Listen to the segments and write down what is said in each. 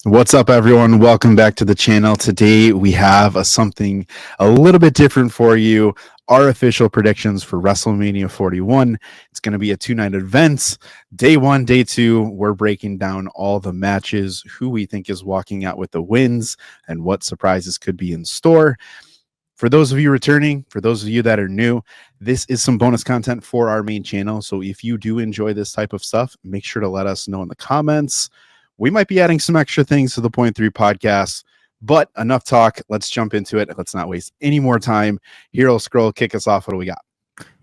What's up, everyone? Welcome back to the channel. Today we have something a little bit different for you. Our official predictions for WrestleMania 41. It's going to be a two-night event. Day one, day two, we're breaking down all the matches, who we think is walking out with the wins, and what surprises could be in store. For those of you returning, for those of you that are new, this is some bonus content for our main channel. So if you do enjoy this type of stuff, make sure to let us know in the comments. We might be adding some extra things to the Point 3 podcast, but enough talk. Let's jump into it. Let's not waste any more time. Hero Scroll, kick us off. What do we got?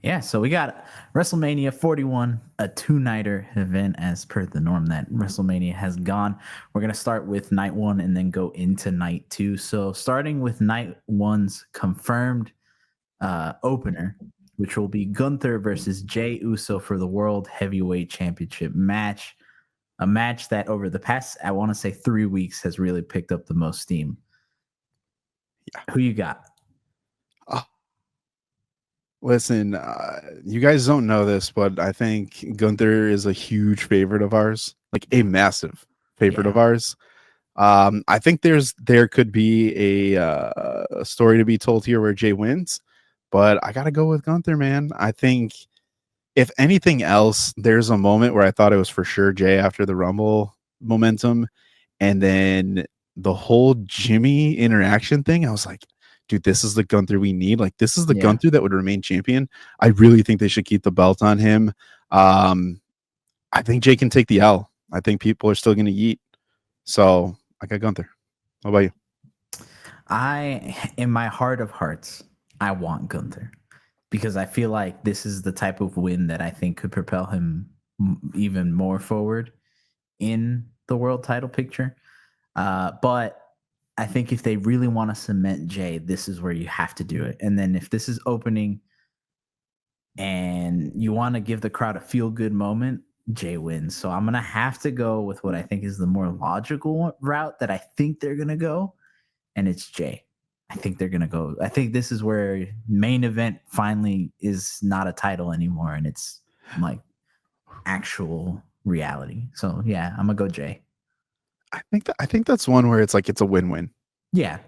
Yeah, so we got WrestleMania 41, a two-nighter event as per the norm that WrestleMania has gone. We're going to start with night one and then go into night two. So starting with night one's confirmed opener, which will be Gunther versus Jey Uso for the World Heavyweight Championship match. A match that over the past, I want to say 3 weeks, has really picked up the most steam. Yeah. Who you got? Listen, you guys don't know this, but I think Gunther is a huge favorite of ours, like a massive favorite of ours. I think there could be a story to be told here where Jey wins, but I got to go with Gunther, man. I think if anything else, there's a moment where I thought it was for sure Jey after the Rumble momentum, and then the whole Jimmy interaction thing. I was like, dude, this is the Gunther we need. Like, this is the Gunther that would remain champion. I really think they should keep the belt on him. I think Jey can take the L. I think people are still going to yeet. So I got Gunther. How about you? In my heart of hearts, I want Gunther because I feel like this is the type of win that I think could propel him even more forward in the world title picture. But I think if they really want to cement Jey, this is where you have to do it. And then if this is opening and you want to give the crowd a feel-good moment, Jey wins. So I'm going to have to go with what I think is the more logical route that I think they're going to go, and it's Jey. I think they're going to go. I think this is where main event finally is not a title anymore, and it's like actual reality. So, yeah, I'm going to go Jey. I think that's one where it's like it's a win-win. Yeah.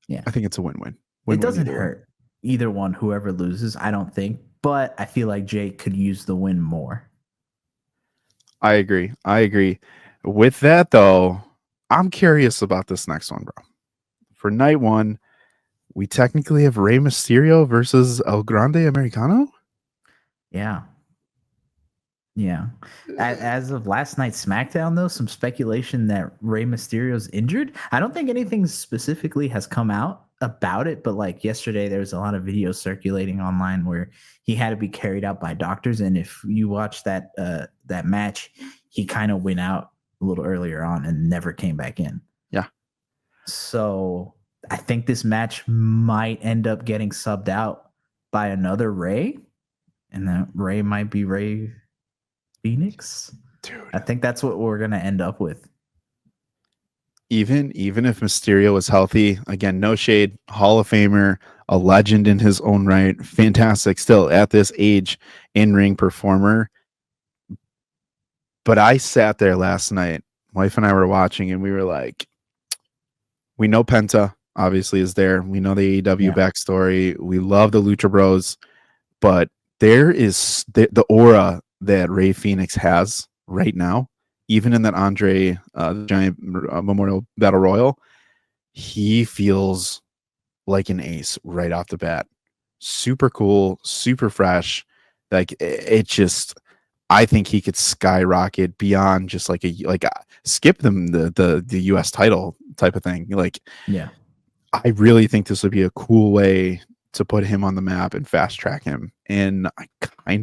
Yeah. I think it's a win-win. It doesn't hurt either one, whoever loses, I don't think. But I feel like Jey could use the win more. I agree. With that, though, I'm curious about this next one, bro. For night one, we technically have Rey Mysterio versus El Grande Americano. Yeah. Yeah. As of last night's SmackDown, though, some speculation that Rey Mysterio's injured. I don't think anything specifically has come out about it, but like yesterday, there was a lot of videos circulating online where he had to be carried out by doctors. And if you watch that match, he kind of went out a little earlier on and never came back in. Yeah. So I think this match might end up getting subbed out by another Rey, and that Rey might be Rey Phoenix. Dude, I think that's what we're gonna end up with. Even if Mysterio is healthy, again, no shade, Hall of Famer, a legend in his own right, fantastic still at this age, in-ring performer. But I sat there last night, wife and I were watching, and we were like, we know Penta obviously is there. We know the AEW backstory. We love the Lucha Bros, but there is the aura that Rey Fenix has right now, even in that Andre Giant Memorial Battle Royal. He feels like an ace right off the bat. Super cool, super fresh. Like it just, I think he could skyrocket beyond just like skip them the US title type of thing. Like, yeah, I really think this would be a cool way to put him on the map and fast track him. And I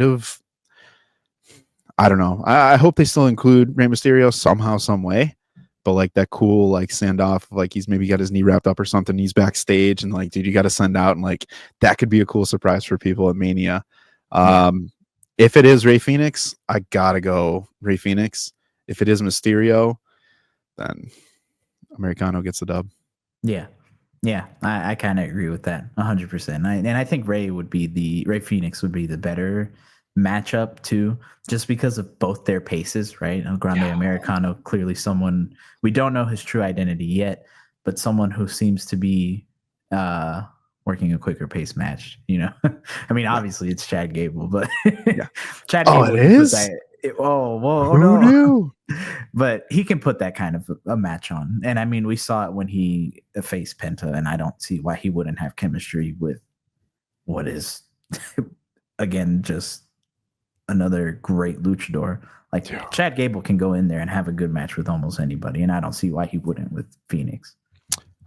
don't know. I hope they still include Rey Mysterio somehow, some way. But like that cool like send off, like he's maybe got his knee wrapped up or something. He's backstage and like, dude, you got to send out, and like that could be a cool surprise for people at Mania. If it is Rey Fenix, I gotta go Rey Fenix. If it is Mysterio, then Americano gets the dub. Yeah. Yeah, I kind of agree with that 100%. And I think Rey Fenix would be the better matchup too, just because of both their paces, right? El Grande Americano, clearly someone we don't know his true identity yet, but someone who seems to be working a quicker pace match. I mean, obviously it's Chad Gable, but Yeah. Chad Oh, Gable it can put is? that. Oh Who no! knew? But he can put that kind of a match on, and I mean, we saw it when he faced Penta, and I don't see why he wouldn't have chemistry with what is again just another great luchador. Like Yeah. Chad Gable can go in there and have a good match with almost anybody, and I don't see why he wouldn't with Phoenix.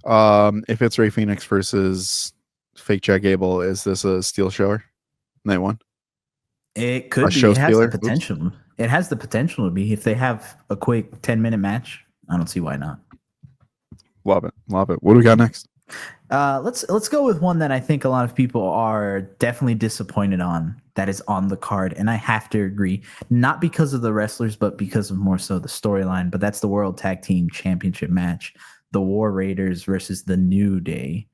If it's Ray Phoenix versus fake Chad Gable, is this a steel shower? Night one? It could A be. show It has the stealer? Oops. potential. It has the potential to be if they have a quick 10-minute match. I don't see why not. Love it. Love it. What do we got next? Let's go with one that I think a lot of people are definitely disappointed on. That is on the card, and I have to agree, not because of the wrestlers, but because of more so the storyline. But that's the World Tag Team Championship match, the War Raiders versus the New Day.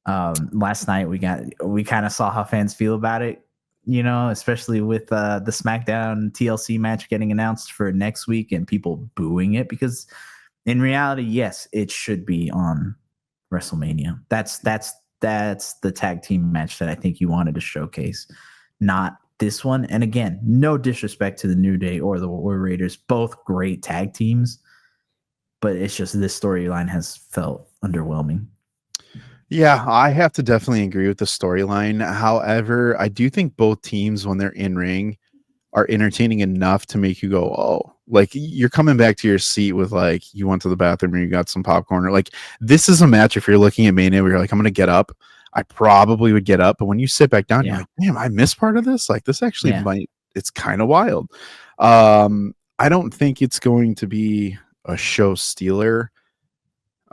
Last night we kind of saw how fans feel about it, especially with the SmackDown TLC match getting announced for next week and people booing it because in reality, yes, it should be on WrestleMania. That's the tag team match that I think you wanted to showcase, not this one. And again, no disrespect to the New Day or the War Raiders, both great tag teams, but it's just this storyline has felt underwhelming. Yeah, I have to definitely agree with the storyline. However, I do think both teams, when they're in ring, are entertaining enough to make you go, oh, like you're coming back to your seat with like you went to the bathroom or you got some popcorn. Or like this is a match. If you're looking at Mania, where you're like, I'm gonna get up. I probably would get up, but when you sit back down, you're like, damn, I missed part of this. Like this actually might. It's kind of wild. I don't think it's going to be a show stealer.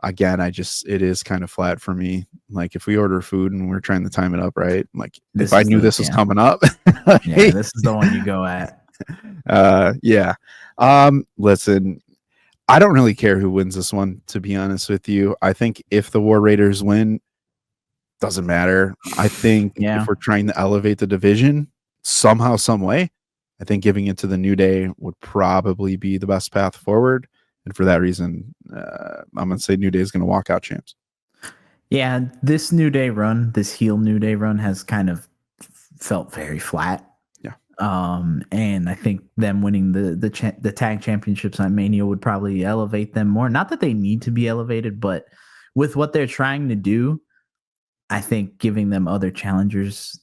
Again, it is kind of flat for me. Like if we order food and we're trying to time it up right, like if I knew this was coming up, this is the one you go at. Yeah. Listen, I don't really care who wins this one, to be honest with you. I think if the War Raiders win, doesn't matter. I think if we're trying to elevate the division somehow, some way, I think giving it to the New Day would probably be the best path forward. And for that reason, I'm going to say New Day is going to walk out champs. Yeah, this New Day run, this heel New Day run has kind of felt very flat. Yeah. And I think them winning the tag championships on Mania would probably elevate them more. Not that they need to be elevated, but with what they're trying to do, I think giving them other challengers,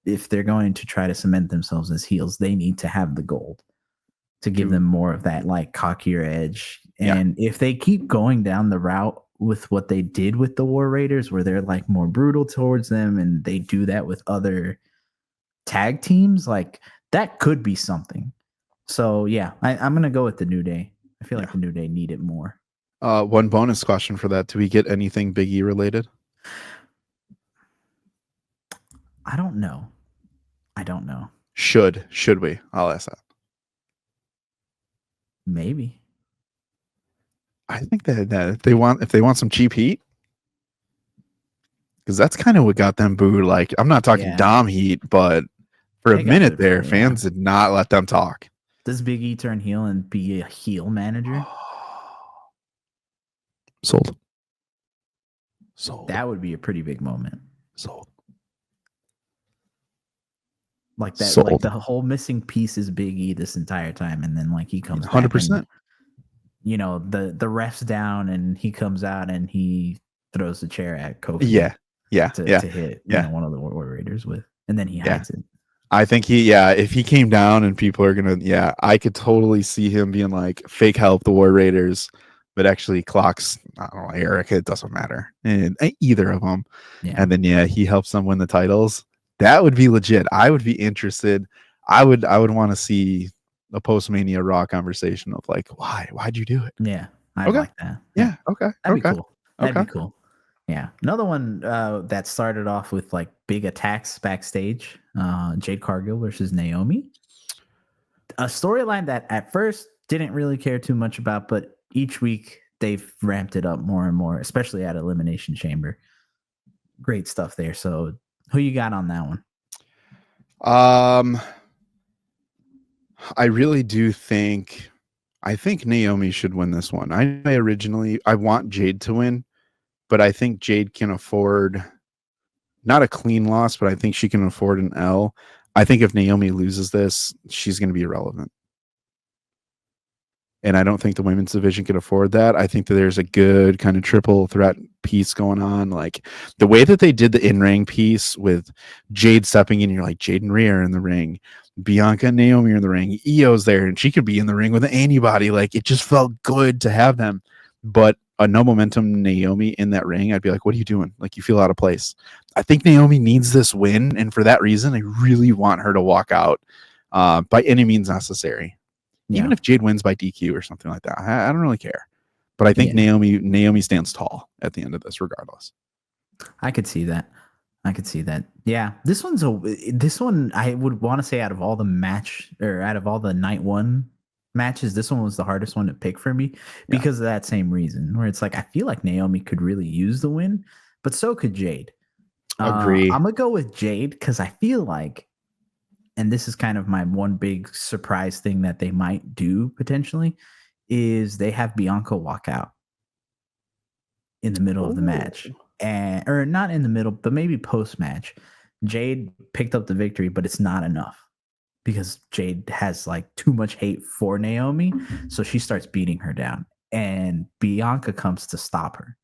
if they're going to try to cement themselves as heels, they need to have the gold to give them more of that like cockier edge. And if they keep going down the route with what they did with the War Raiders, where they're like more brutal towards them, and they do that with other tag teams, like that could be something. So yeah, I'm gonna go with the New Day. I feel like the New Day need it more. One bonus question for that: do we get anything Big E related? I don't know. Should we? I'll ask that. Maybe. I think that if they want some cheap heat, because that's kind of what got them booed. Like I'm not talking Dom heat, but for a minute there, fans did not let them talk. Does Big E turn heel and be a heel manager? Sold. That would be a pretty big moment. Sold. Like that. Sold. Like the whole missing piece is Big E this entire time, and then like he comes 100%. The ref's down, and he comes out and he throws the chair at Kofi. To hit one of the War Raiders with, and then he hides it. I think if he came down and people are gonna, I could totally see him being like fake help the War Raiders, but actually clocks, I don't know, Eric, it doesn't matter, and either of them, and then he helps them win the titles. That would be legit. I would be interested. I would want to see a post-Mania Raw conversation of like, why'd you do it? Yeah, I like that. Yeah, okay, that'd be cool. That'd be cool. Yeah, another one that started off with like big attacks backstage. Jade Cargill versus Naomi. A storyline that at first didn't really care too much about, but each week they've ramped it up more and more, especially at Elimination Chamber. Great stuff there. So, who you got on that one? I really do think. I think Naomi should win this one. I want Jade to win, but I think Jade can afford not a clean loss, but I think she can afford an L. I think if Naomi loses this, she's going to be irrelevant. And I don't think the women's division can afford that. I think that there's a good kind of triple threat piece going on. Like the way that they did the in-ring piece with Jade stepping in, you're like, Jade and Rhea are in the ring. Bianca and Naomi are in the ring. Io's there, and she could be in the ring with anybody. Like it just felt good to have them. But a no momentum Naomi in that ring, I'd be like, what are you doing? Like you feel out of place. I think Naomi needs this win, and for that reason, I really want her to walk out by any means necessary. Even if Jade wins by DQ or something like that, I don't really care. But I think Naomi stands tall at the end of this, regardless. I could see that. Yeah, this one I would want to say out of all the night one matches, this one was the hardest one to pick for me because of that same reason. Where it's like I feel like Naomi could really use the win, but so could Jade. Agree. I'm gonna go with Jade because I feel like, and this is kind of my one big surprise thing that they might do potentially, is they have Bianca walk out in the middle of the match. Or not in the middle, but maybe post-match. Jade picked up the victory, but it's not enough because Jade has like too much hate for Naomi. So she starts beating her down and Bianca comes to stop her.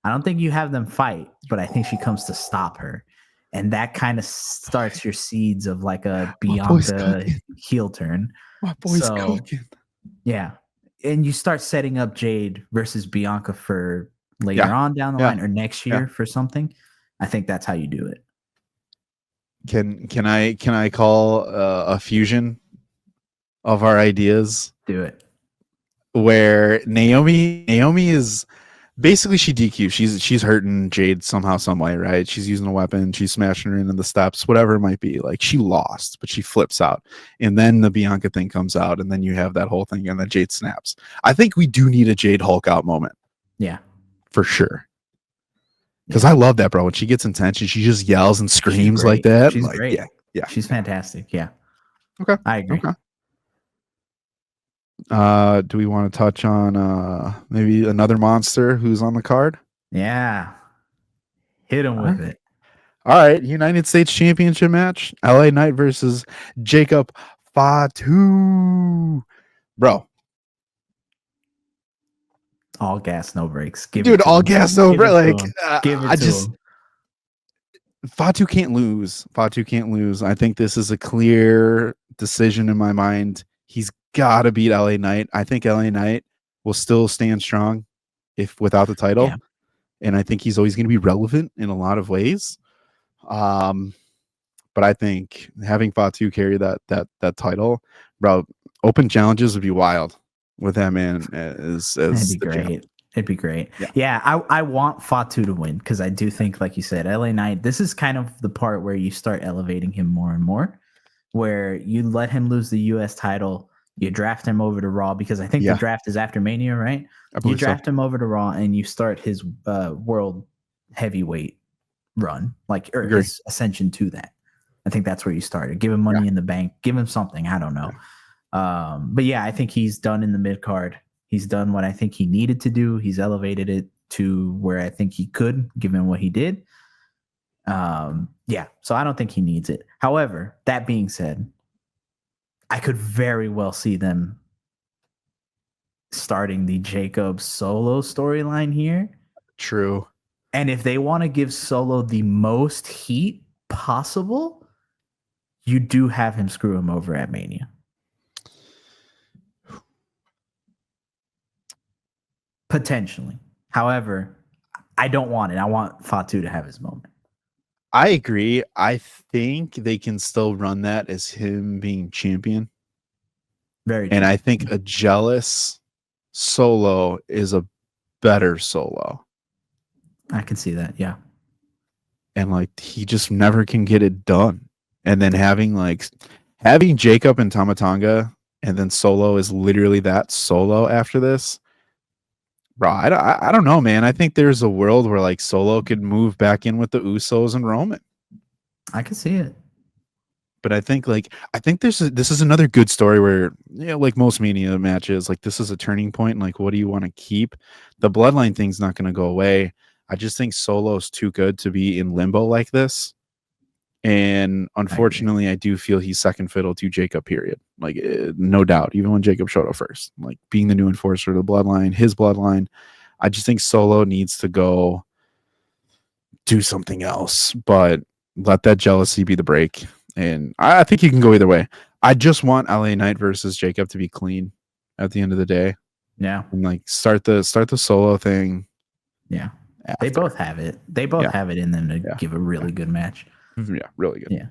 I don't think you have them fight, but I think she comes to stop her. And that kind of starts your seeds of like a Bianca heel turn. My boy's cooking. Yeah. And you start setting up Jade versus Bianca for later on down the line or next year for something. I think that's how you do it. Can I call a fusion of our ideas? Do it. Where Naomi is basically she DQ. She's hurting Jade somehow, some way, right? She's using a weapon, she's smashing her into the steps, whatever it might be. Like she lost, but she flips out. And then the Bianca thing comes out, and then you have that whole thing, and then Jade snaps. I think we do need a Jade Hulk out moment. Yeah. For sure. Because I love that, bro. When she gets intense and she just yells and screams like that. She's like, great. Yeah. She's fantastic. Yeah. Okay. I agree. Okay. Do we want to touch on maybe another monster who's on the card? Yeah. Hit him with it. All right. United States Championship match. LA Knight versus Jacob Fatu. Bro. All gas, no brakes. Dude, all gas, no brakes. Like, give it to him. Fatu can't lose. I think this is a clear decision in my mind. He's got to beat LA Knight. I think LA Knight will still stand strong if without the title. Yeah. And I think he's always going to be relevant in a lot of ways. But I think having Fatu carry that title, bro, open challenges would be wild with him in as That'd be great. Champ. It'd be great. Yeah, I want Fatu to win because I do think, like you said, LA Knight, this is kind of the part where you start elevating him more and more, where you let him lose the U.S. title, you draft him over to Raw because I think the draft is after Mania, right? You draft him over to Raw and you start his world heavyweight run, or his ascension to that. I think that's where you started. Give him money in the bank. Give him something. I don't know. But yeah, I think he's done in the mid card. He's done what I think he needed to do. He's elevated it to where I think he could, given what he did. So I don't think he needs it. However, that being said, I could very well see them starting the Jacob Solo storyline here. True. And if they want to give Solo the most heat possible, you do have him screw him over at Mania. Potentially. However, I don't want it. I want Fatu to have his moment. I agree. I think they can still run that as him being champion. Very true. And I think a jealous Solo is a better Solo. I can see that, yeah. And like he just never can get it done. And then having Jacob and Tamatanga and then Solo is literally that Solo after this. Bro, I don't know, man. I think there's a world where like Solo could move back in with the Usos and Roman. I can see it. But I think this is another good story where, like most Mania matches, like this is a turning point. And like, what do you want to keep? The bloodline thing's not going to go away. I just think Solo's too good to be in limbo like this. And I agree. unfortunately, I do feel he's second fiddle to Jacob, period. Like, no doubt, even when Jacob showed up first, like being the new enforcer of the bloodline, his bloodline. I just think Solo needs to go do something else, but let that jealousy be the break. And I think he can go either way. I just want LA Knight versus Jacob to be clean at the end of the day. Yeah. And like start the Solo thing. Yeah. They After. both have it. They both Yeah. have it in them to Yeah. give a really good match. Yeah, really good. Yeah.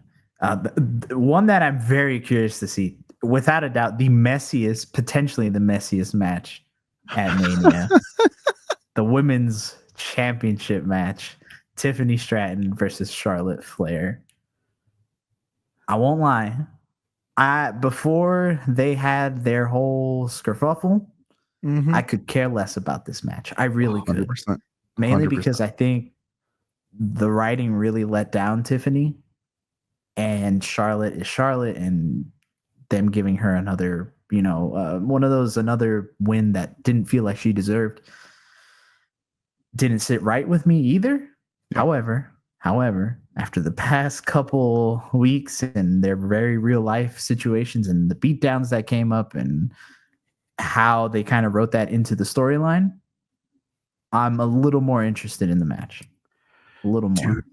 One that I'm very curious to see, without a doubt, potentially the messiest match at Mania, the women's championship match, Tiffany Stratton versus Charlotte Flair. I won't lie. Before they had their whole skerfuffle, I could care less about this match. I really could. 100%. Mainly because I think the writing really let down Tiffany, and Charlotte is Charlotte, and them giving her another, another win that didn't feel like she deserved didn't sit right with me either. Yeah. However, after the past couple weeks and their very real life situations and the beatdowns that came up and how they kind of wrote that into the storyline, I'm a little more interested in the match. A little more. Dude.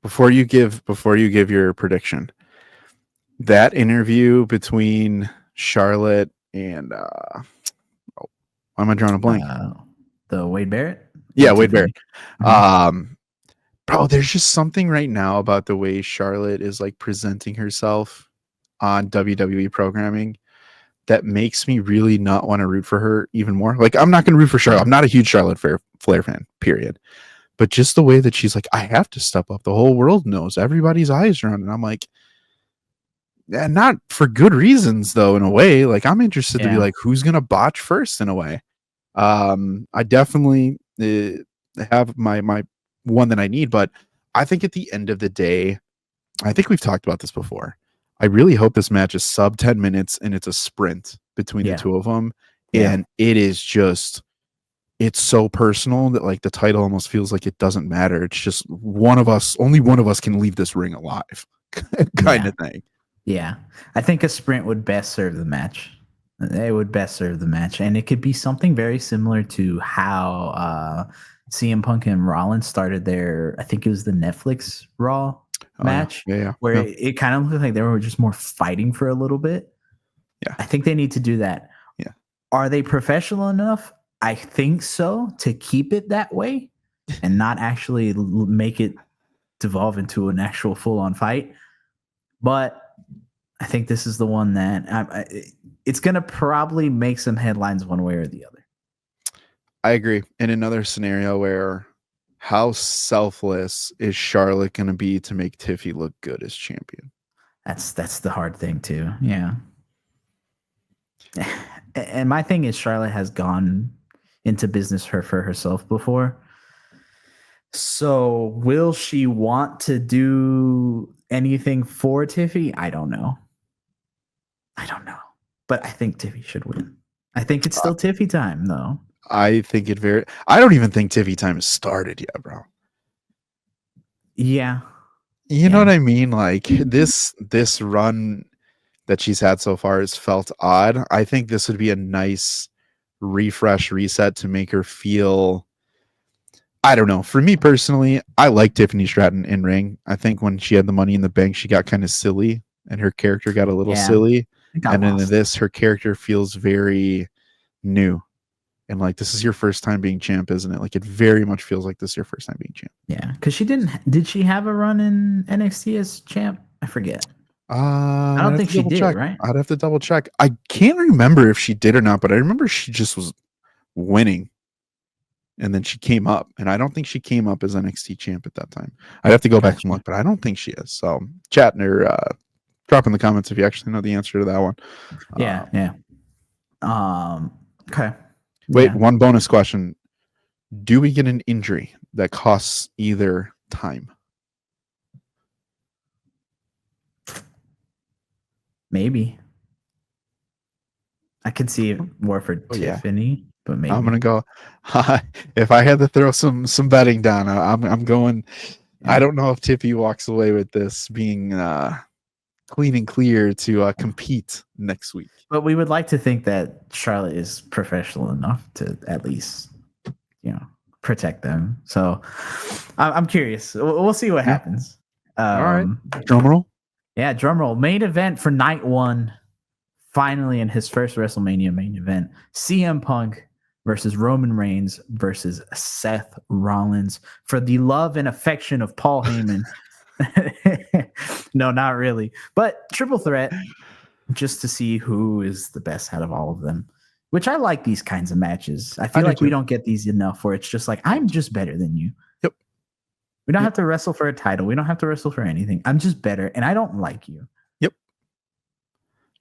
Before you give your prediction, that interview between Charlotte and why am I drawing a blank? The Wade Barrett? Yeah, Wade Barrett. Mm-hmm. Bro, there's just something right now about the way Charlotte is like presenting herself on WWE programming that makes me really not want to root for her even more. Like, I'm not going to root for Charlotte. I'm not a huge Charlotte Flair fan, period. But just the way that she's like, I have to step up. The whole world knows. Everybody's eyes are on it. And I'm like, yeah, not for good reasons, though, in a way. Like, I'm interested to be like, who's going to botch first in a way. I definitely have my one that I need, but I think at the end of the day, I think we've talked about this before. I really hope this match is sub 10 minutes and it's a sprint between the two of them. Yeah. And it is just, it's so personal that like the title almost feels like it doesn't matter. It's just only one of us can leave this ring alive kind of thing. Yeah. I think a sprint would best serve the match. It would best serve the match. And it could be something very similar to how CM Punk and Rollins started their, I think it was the Netflix Raw match, where it kind of looked like they were just more fighting for a little bit. Yeah. I think they need to do that. Yeah. Are they professional enough? I think so, to keep it that way and not actually make it devolve into an actual full-on fight. But I think this is the one that it's going to probably make some headlines one way or the other. I agree. In another scenario where how selfless is Charlotte going to be to make Tiffy look good as champion? That's the hard thing too. Yeah. And my thing is Charlotte has gone into business for herself before. So will she want to do anything for Tiffy? I don't know. But I think Tiffy should win. I think it's still Tiffy time, though. I don't even think Tiffy time has started yet, bro. Yeah. You know what I mean? Like this run that she's had so far has felt odd. I think this would be a nice refresh reset to make her feel, I don't know. For me personally, I like Tiffany Stratton in ring. I think when she had the Money in the Bank, she got kind of silly and her character got a little silly. And then in this, her character feels very new. And like, this is your first time being champ, isn't it? Like, it very much feels like this is your first time being champ. Yeah. Because did she have a run in NXT as champ? I forget. I don't think she did, right? I'd have to double check. I can't remember if she did or not, but I remember she just was winning. And then she came up, and I don't think she came up as NXT champ at that time. I'd have to go back and look, but I don't think she is. So chat or drop in the comments if you actually know the answer to that one. Yeah. Okay. Wait, one bonus question. Do we get an injury that costs either time? Maybe. I could see it more for yeah. Tiffany, but maybe. I'm gonna go. If I had to throw some betting down, I'm going. Yeah. I don't know if Tiffy walks away with this being clean and clear to compete next week. But we would like to think that Charlotte is professional enough to at least, protect them. So I'm curious. We'll see what happens. All right. Drum roll. Yeah, drum roll. Main event for night one. Finally, in his first WrestleMania main event, CM Punk versus Roman Reigns versus Seth Rollins for the love and affection of Paul Heyman. No, not really. But triple threat, just to see who is the best out of all of them. Which I like these kinds of matches. I feel like we don't get these enough where it's just like, I'm just better than you. Yep. We don't have to wrestle for a title. We don't have to wrestle for anything. I'm just better, and I don't like you. Yep.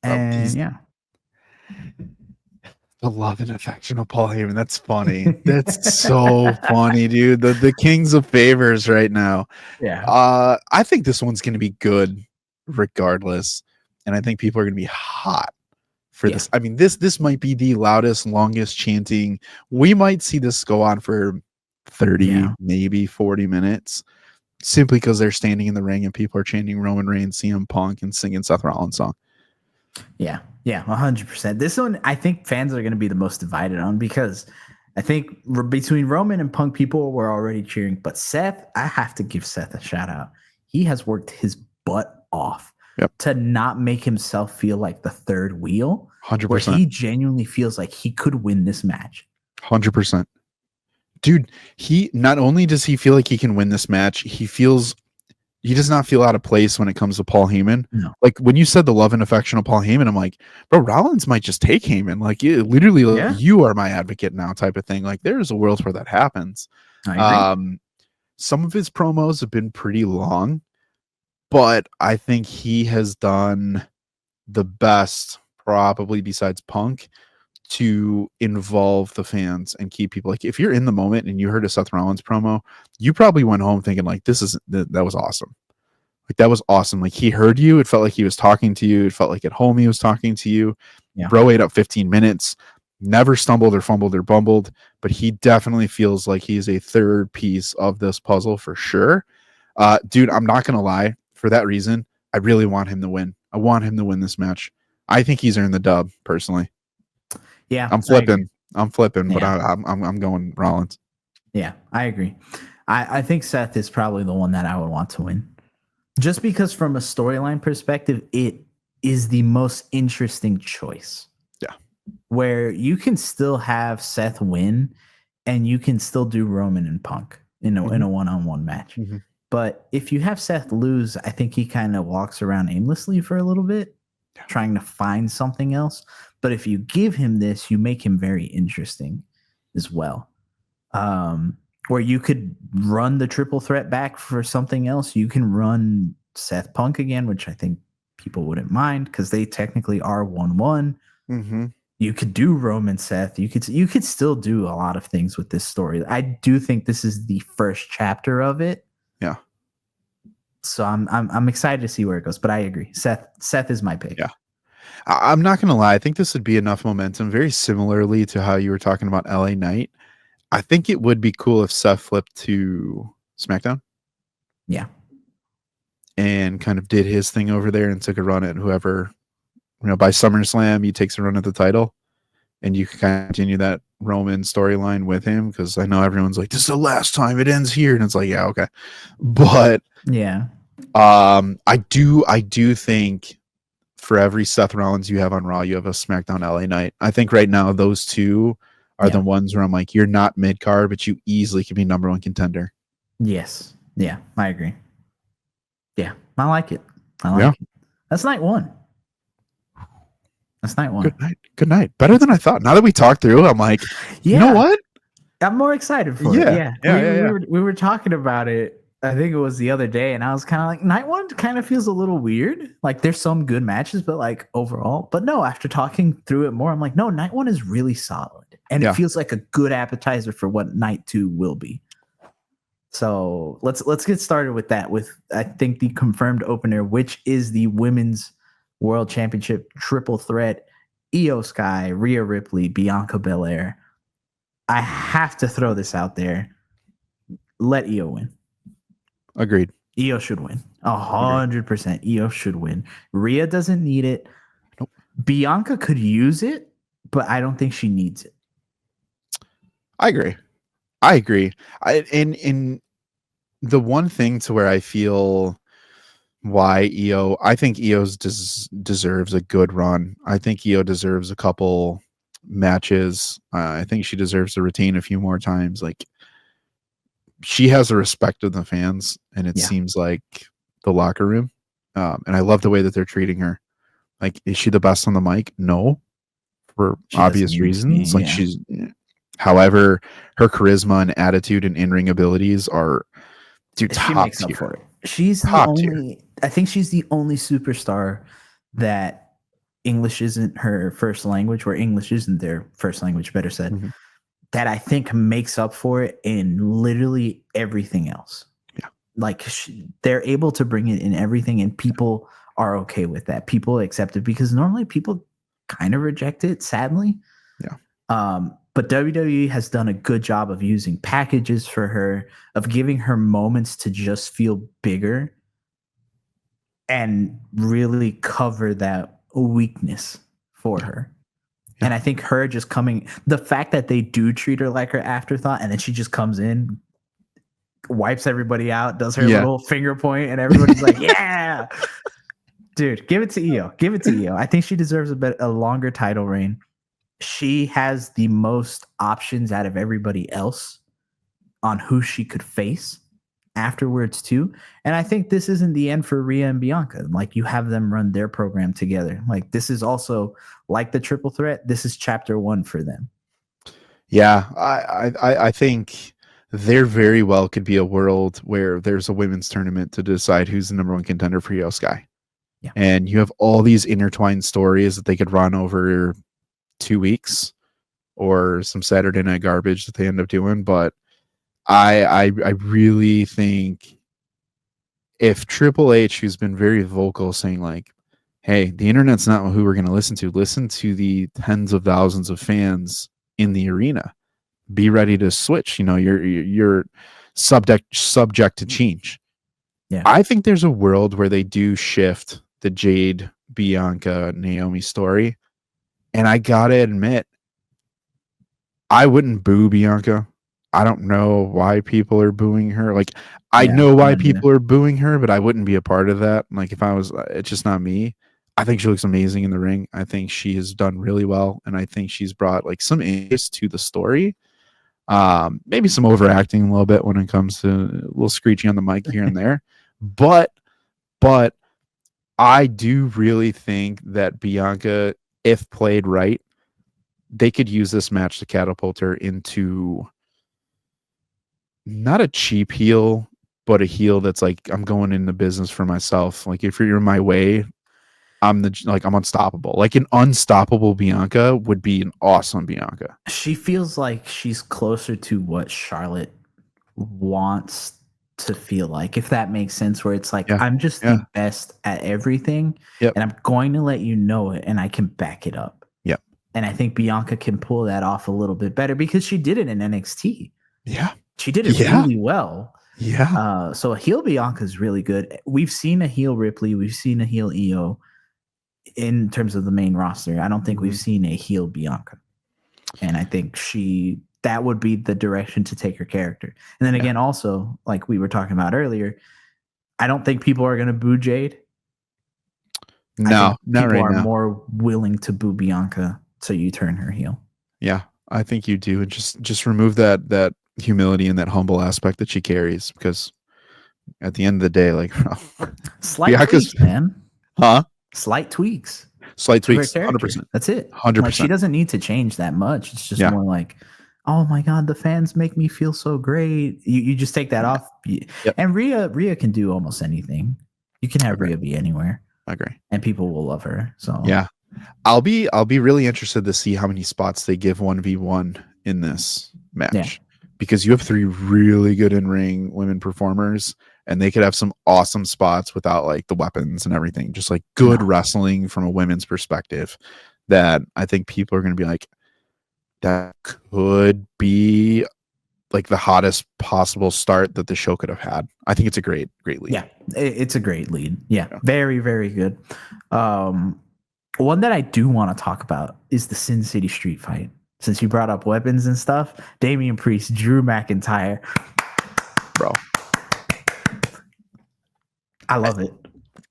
And yeah. The love and affection of Paul Heyman. That's funny. That's so funny, dude. The kings of favors right now. Yeah. I think this one's going to be good regardless. And I think people are going to be hot for this. I mean, this might be the loudest, longest chanting. We might see this go on for 30, maybe 40 minutes simply because they're standing in the ring and people are chanting Roman Reigns, CM Punk, and singing Seth Rollins' song. Yeah, 100%. This one, I think fans are going to be the most divided on because I think between Roman and Punk, people were already cheering. But Seth, I have to give Seth a shout out. He has worked his butt off to not make himself feel like the third wheel. 100%. Where he genuinely feels like he could win this match. 100%. Dude, he not only does he feel like he can win this match, he does not feel out of place when it comes to Paul Heyman. No. Like when you said the love and affection of Paul Heyman, I'm like, bro, Rollins might just take Heyman. Like literally, you are my advocate now, type of thing. Like there's a world where that happens. I agree. Some of his promos have been pretty long, but I think he has done the best, probably besides Punk, to involve the fans and keep people like, if you're in the moment and you heard a Seth Rollins promo, you probably went home thinking like, that was awesome. Like that was awesome. Like he heard you. It felt like he was talking to you. It felt like at home he was talking to you. Bro ate up 15 minutes, never stumbled or fumbled or bumbled, but he definitely feels like he's a third piece of this puzzle for sure. Dude, I'm not going to lie. For that reason, I really want him to win. I want him to win this match. I think he's earned the dub personally. Yeah, I'm flipping, but I'm going Rollins. Yeah, I agree. I think Seth is probably the one that I would want to win. Just because from a storyline perspective, it is the most interesting choice. Yeah. Where you can still have Seth win and you can still do Roman and Punk in a one-on-one match. Mm-hmm. But if you have Seth lose, I think he kind of walks around aimlessly for a little bit, trying to find something else. But if you give him this, you make him very interesting as well. Where you could run the triple threat back for something else. You can run Seth Punk again, which I think people wouldn't mind because they technically are 1-1. Mm-hmm. You could do Roman Seth. You could still do a lot of things with this story. I do think this is the first chapter of it. Yeah. So I'm excited to see where it goes. But I agree. Seth is my pick. Yeah. I'm not going to lie. I think this would be enough momentum, very similarly to how you were talking about LA Knight. I think it would be cool if Seth flipped to SmackDown. Yeah. And kind of did his thing over there and took a run at whoever, by SummerSlam, he takes a run at the title. And you can kind of continue that Roman storyline with him because I know everyone's like, this is the last time it ends here. And it's like, yeah, okay. But yeah. I do think for every Seth Rollins you have on Raw, you have a SmackDown LA Knight. I think right now those two are the ones where I'm like, you're not mid card, but you easily can be number one contender. Yes. Yeah, I agree. Yeah, I like it. I like it. That's night one. Good night. Better than I thought. Now that we talked through, I'm like, you know what? I'm more excited for it. Yeah. We were talking about it. I think it was the other day, and I was kind of like, night one kind of feels a little weird. Like there's some good matches, but like overall, but no, after talking through it more, I'm like, no, night one is really solid. And it feels like a good appetizer for what night two will be. So let's get started with that. With I think the confirmed opener, which is the women's World Championship triple threat, Io Sky, Rhea Ripley, Bianca Belair. I have to throw this out there. Let Io win. Agreed. Io should win. 100%. Io should win. Rhea doesn't need it. Nope. Bianca could use it, but I don't think she needs it. I agree. In the one thing to where I feel why I think Io's deserves a good run. I think Io deserves a couple matches. I think she deserves to retain a few more times. Like, she has the respect of the fans, and it seems like the locker room. And I love the way that they're treating her. Like, is she the best on the mic? No, for obvious reasons. Like, she's, however, her charisma and attitude and in-ring abilities are, dude, she makes up for it. She's the only. I think she's the only superstar that English isn't her first language, or English isn't their first language, better said. Mm-hmm. That I think makes up for it in literally everything else. Yeah, like they're able to bring it in everything, and people are okay with that. People accept it because normally people kind of reject it, sadly. Yeah. But WWE has done a good job of using packages for her, of giving her moments to just feel bigger and really cover that weakness for her. Yeah. And I think her just coming, the fact that they do treat her like her afterthought, and then she just comes in, wipes everybody out, does her little finger point, and everybody's like, yeah. Dude, give it to Io. Give it to Io. I think she deserves a longer title reign. She has the most options out of everybody else on who she could face afterwards too. And I think this isn't the end for Rhea and Bianca. Like, you have them run their program together. Like, this is also like the triple threat. This is chapter 1 for them. Yeah, I think there very well could be a world where there's a women's tournament to decide who's the number 1 contender for Io Sky. Yeah. And you have all these intertwined stories that they could run over 2 weeks or some Saturday night garbage that they end up doing. But I really think if Triple H, who's been very vocal saying like, hey, the internet's not who we're going to listen to the tens of thousands of fans in the arena, be ready to switch. You know, you're subject to change. Yeah. I think there's a world where they do shift the Jade, Bianca, Naomi story. And I gotta admit, I wouldn't boo Bianca. I don't know why people are booing her. Like, I know why people are booing her, but I wouldn't be a part of that. Like, if I was, it's just not me. I think she looks amazing in the ring. I think she has done really well, and I think she's brought like some interest to the story. Maybe some overacting a little bit when it comes to a little screeching on the mic here and there, but I do really think that Bianca, if played right, they could use this match to catapult her into not a cheap heel, but a heel that's like, I'm going into business for myself. Like, if you're in my way, I'm unstoppable. Like, an unstoppable Bianca would be an awesome Bianca. She feels like she's closer to what Charlotte wants to feel like, if that makes sense, where it's like, I'm just the best at everything, and I'm going to let you know it, and I can back it up. Yep. And I think Bianca can pull that off a little bit better because she did it in NXT. Yeah. She did it really well. Yeah. So a heel Bianca is really good. We've seen a heel Ripley. We've seen a heel Io in terms of the main roster. I don't think we've seen a heel Bianca. And I think that would be the direction to take her character. And then again, also, like we were talking about earlier, I don't think people are going to boo Jade. No, not right now. People are more willing to boo Bianca, so you turn her heel. Yeah, I think you do. And just remove that humility and that humble aspect that she carries, because at the end of the day, like, slight tweaks, man. Huh? Slight tweaks. 100%. That's it. 100%. Like, she doesn't need to change that much. It's just more like, oh my God, the fans make me feel so great. You just take that off. Yep. And Rhea can do almost anything. You can have Rhea be anywhere. I agree. And people will love her. So yeah. I'll be really interested to see how many spots they give 1v1 in this match. Yeah. Because you have 3 really good in-ring women performers, and they could have some awesome spots without like the weapons and everything. Just like good wrestling from a women's perspective that I think people are going to be like, that could be like the hottest possible start that the show could have had. I think it's a great lead. Yeah, it's a great lead. Yeah, very, very good. One that I do want to talk about is the Sin City Street fight. Since you brought up weapons and stuff, Damian Priest, Drew McIntyre. Bro. I love it.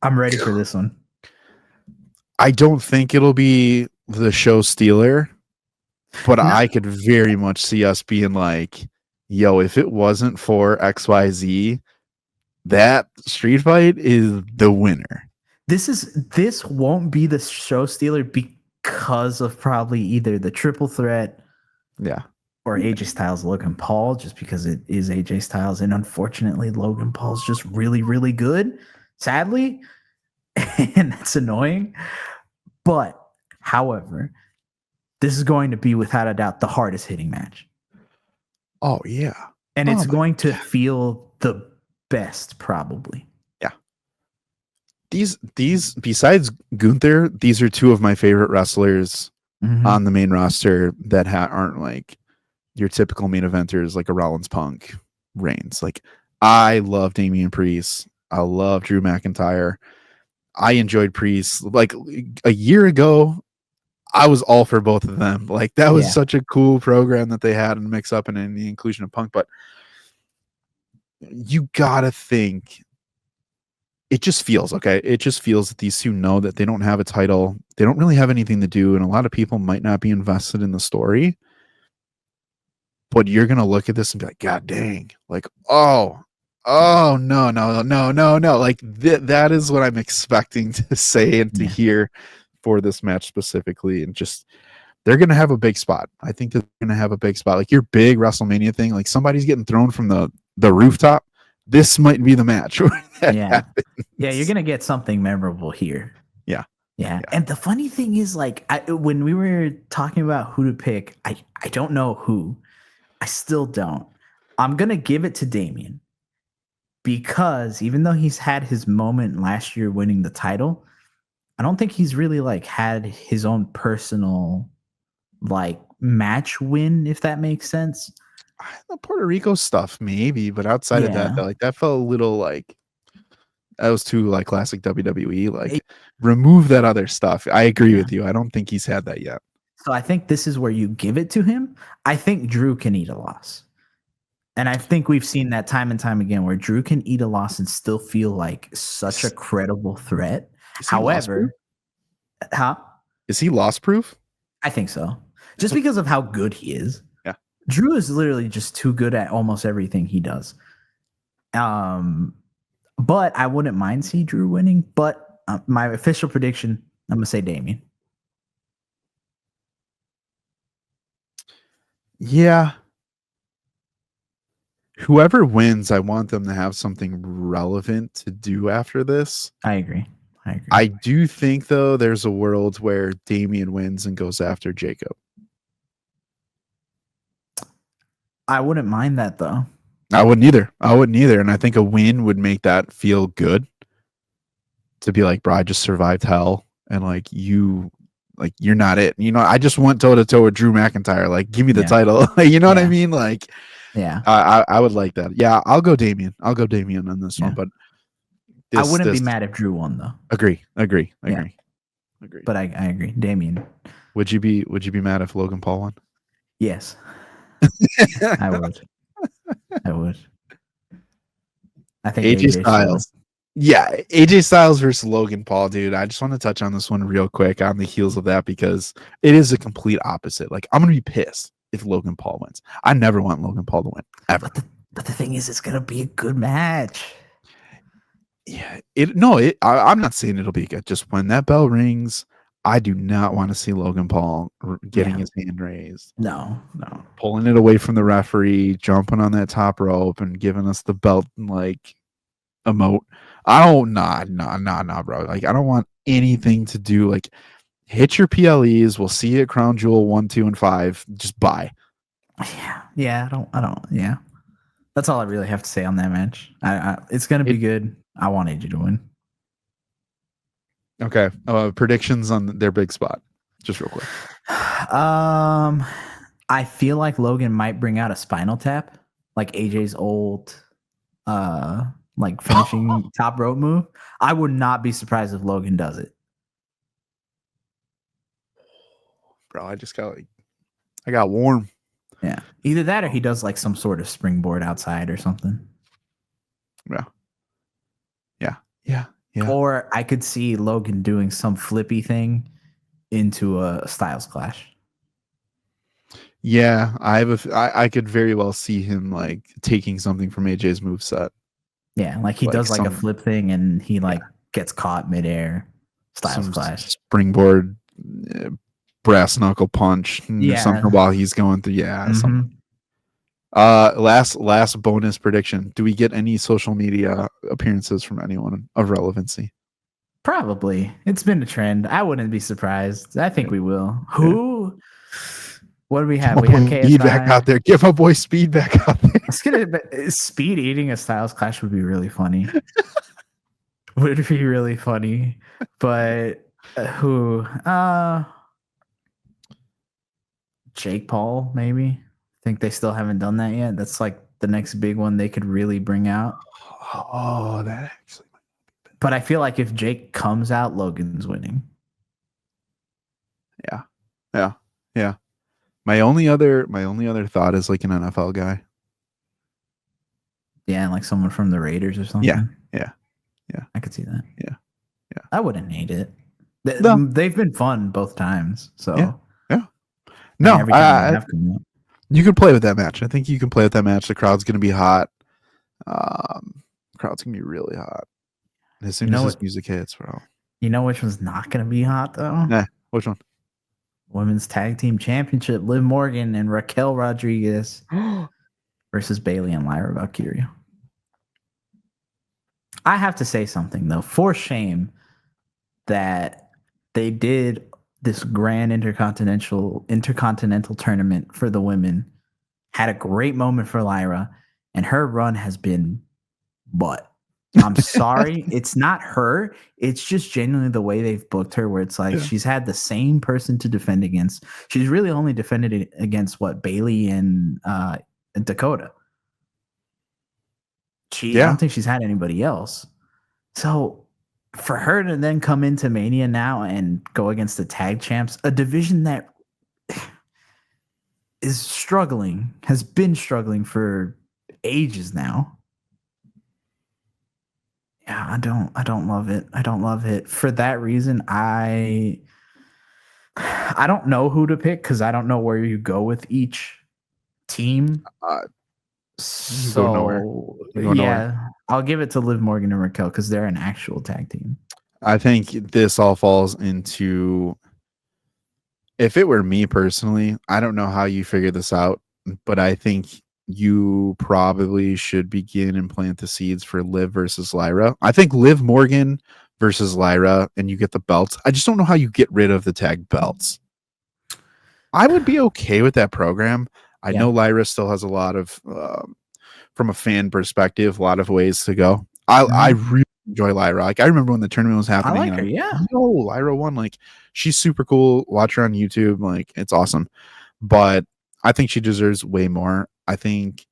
I'm ready for this one. I don't think it'll be the show stealer, but I could very much see us being like, yo, if it wasn't for XYZ, that street fight is the winner. This won't be the show stealer because of probably either the triple threat, or AJ Styles, Logan Paul, just because it is AJ Styles, and unfortunately Logan Paul's just really, really good, sadly, and that's annoying. But however, this is going to be without a doubt the hardest hitting match. Oh yeah, and it's going to feel the best probably. These besides Gunther, these are two of my favorite wrestlers on the main roster that aren't like your typical main eventers like a Rollins, Punk, Reigns. Like I love Damian Priest. I love Drew McIntyre. I enjoyed Priest. Like a year ago, I was all for both of them. Like that was such a cool program that they had and mix up and in the inclusion of Punk. But you gotta think. It just feels okay. It just feels that these two know that they don't have a title. They don't really have anything to do, and a lot of people might not be invested in the story. But you're gonna look at this and be like, God dang! Like, oh no. Like that is what I'm expecting to say and to hear for this match specifically, and just they're gonna have a big spot. I think they're gonna have a big spot. Like your big WrestleMania thing, like somebody's getting thrown from the rooftop. This might be the match. Yeah, you're gonna get something memorable here. Yeah. And the funny thing is, like, when we were talking about who to pick, I don't know who. I still don't. I'm gonna give it to Damian because even though he's had his moment last year winning the title, I don't think he's really like had his own personal like match win, if that makes sense. The Puerto Rico stuff, maybe, but outside of that, like that felt a little like that was too like classic WWE. Like remove that other stuff. I agree with you. I don't think he's had that yet. So I think this is where you give it to him. I think Drew can eat a loss. And I think we've seen that time and time again where Drew can eat a loss and still feel like such a credible threat. However, is he loss proof? I think so. Just because of how good he is. Drew is literally just too good at almost everything he does. But I wouldn't mind see Drew winning. But my official prediction, I'm gonna say Damian. Yeah. Whoever wins, I want them to have something relevant to do after this. I agree. I do think though there's a world where Damian wins and goes after Jacob. I wouldn't mind that though. I wouldn't either. And I think a win would make that feel good. To be like, bro, I just survived hell, and like you're not it. You know, I just went toe to toe with Drew McIntyre. Like, give me the title. You know what I mean? Like, I would like that. Yeah, I'll go Damian. on this one. But I wouldn't be mad if Drew won though. Agree. But I agree, Damian. Would you be mad if Logan Paul won? Yes. I would. I think AJ Styles. Yeah, AJ Styles versus Logan Paul, dude. I just want to touch on this one real quick on the heels of that because it is a complete opposite. Like, I'm gonna be pissed if Logan Paul wins. I never want Logan Paul to win ever. But the thing is, it's gonna be a good match. Yeah, I'm not saying it'll be good. Just when that bell rings, I do not want to see Logan Paul getting his hand raised. No. Pulling it away from the referee, jumping on that top rope and giving us the belt and like emote. Nah, bro. Like I don't want anything to do like hit your PLEs. We'll see you at Crown Jewel 1, 2, and 5. Just bye. Yeah. I don't. Yeah. That's all I really have to say on that match. It's gonna be good. I want AJ to win. Okay. Predictions on their big spot, just real quick. I feel like Logan might bring out a spinal tap, like AJ's old, like finishing top rope move. I would not be surprised if Logan does it. Bro, I got warm. Yeah, either that or he does like some sort of springboard outside or something. Yeah. Or I could see Logan doing some flippy thing into a Styles Clash. Yeah, I could very well see him like taking something from AJ's moveset. Yeah, like he does like a flip thing and he like gets caught midair. Styles Clash. Springboard, brass knuckle punch, something while he's going through. Yeah, something. Last bonus prediction. Do we get any social media appearances from anyone of relevancy? Probably. It's been a trend. I wouldn't be surprised. I think we will. Who? What do we have? We have KSI. Speed back out there. Get my boy Speed back out there. Speed eating a Styles Clash would be really funny. Would be really funny. But who? Jake Paul, maybe. I think they still haven't done that yet. That's like the next big one they could really bring out. Oh, that actually might be. But I feel like if Jake comes out, Logan's winning. Yeah. My only other thought is like an NFL guy. Yeah, like someone from the Raiders or something. Yeah. I could see that. Yeah. I wouldn't hate it. No. They've been fun both times. So yeah. No, you can play with that match. I think you can play with that match. The crowd's gonna be hot. Crowd's gonna be really hot. As soon as this music hits, bro. You know which one's not gonna be hot though? Nah, which one? Women's Tag Team Championship, Liv Morgan and Raquel Rodriguez versus Bayley and Lyra Valkyria. I have to say something though, for shame that they did this grand intercontinental tournament for the women, had a great moment for Lyra, and her run has been butt. I'm sorry. It's not her. It's just genuinely the way they've booked her, where it's like she's had the same person to defend against. She's really only defended against Bayley and Dakota. I don't think she's had anybody else. So for her to then come into Mania now and go against the tag champs, a division that is struggling, has been struggling for ages now. Yeah, I don't love it. I don't love it. For that reason, I don't know who to pick because I don't know where you go with each team. So nowhere. I'll give it to Liv Morgan and Raquel because they're an actual tag team. I think this all falls into, if it were me personally, I don't know how you figure this out, but I think you probably should begin and plant the seeds for Liv versus Lyra. I think Liv Morgan versus Lyra, and you get the belts. I just don't know how you get rid of the tag belts. I would be okay with that program. I know Lyra still has a lot of, from a fan perspective, a lot of ways to go. I really enjoy Lyra. Like, I remember when the tournament was happening. I like her, yeah. Lyra won. Like, she's super cool. Watch her on YouTube. Like, it's awesome. But I think she deserves way more. I think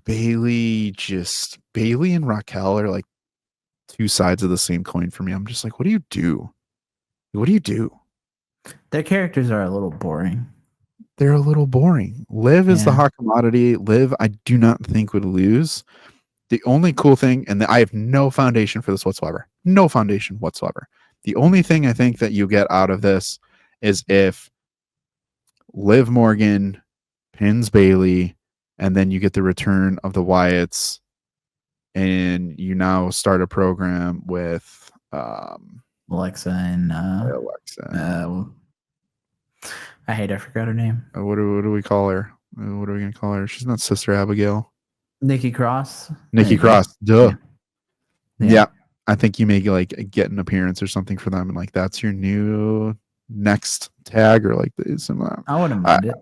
Bayley and Raquel are like two sides of the same coin for me. I'm just like, what do you do? What do you do? Their characters are a little boring. They're a little boring. Liv is the hot commodity. Liv, I do not think would lose. The only cool thing, and I have no foundation for this whatsoever. No foundation whatsoever. The only thing I think that you get out of this is if Liv Morgan pins Bayley, and then you get the return of the Wyatts, and you now start a program with Alexa and I forgot her name. What do we call her? What are we gonna call her? She's not Sister Abigail. Nikki Cross. Cross. Duh. Yeah. I think you may like get an appearance or something for them, and like that's your new next tag or like this. I wouldn't mind it.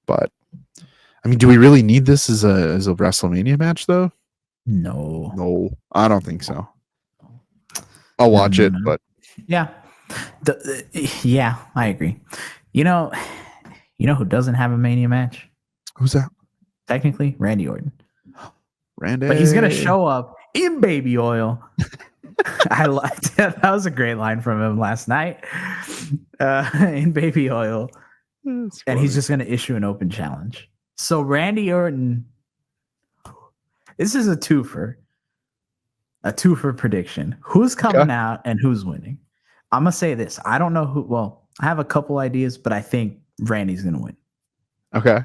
But I mean, do we really need this as a WrestleMania match though? No. No, I don't think so. I'll watch it, No. but Yeah. Yeah, I agree. You know who doesn't have a Mania match? who's that? Technically, Randy Orton. Randy. But he's gonna show up in baby oil. I liked that. That was a great line from him last night. In baby oil. And he's just gonna issue an open challenge. So Randy Orton, this is a twofer. A twofer prediction. Who's coming out and who's winning? I'm gonna say this. I don't know who. Well, I have a couple ideas, but I think Randy's gonna win. Okay.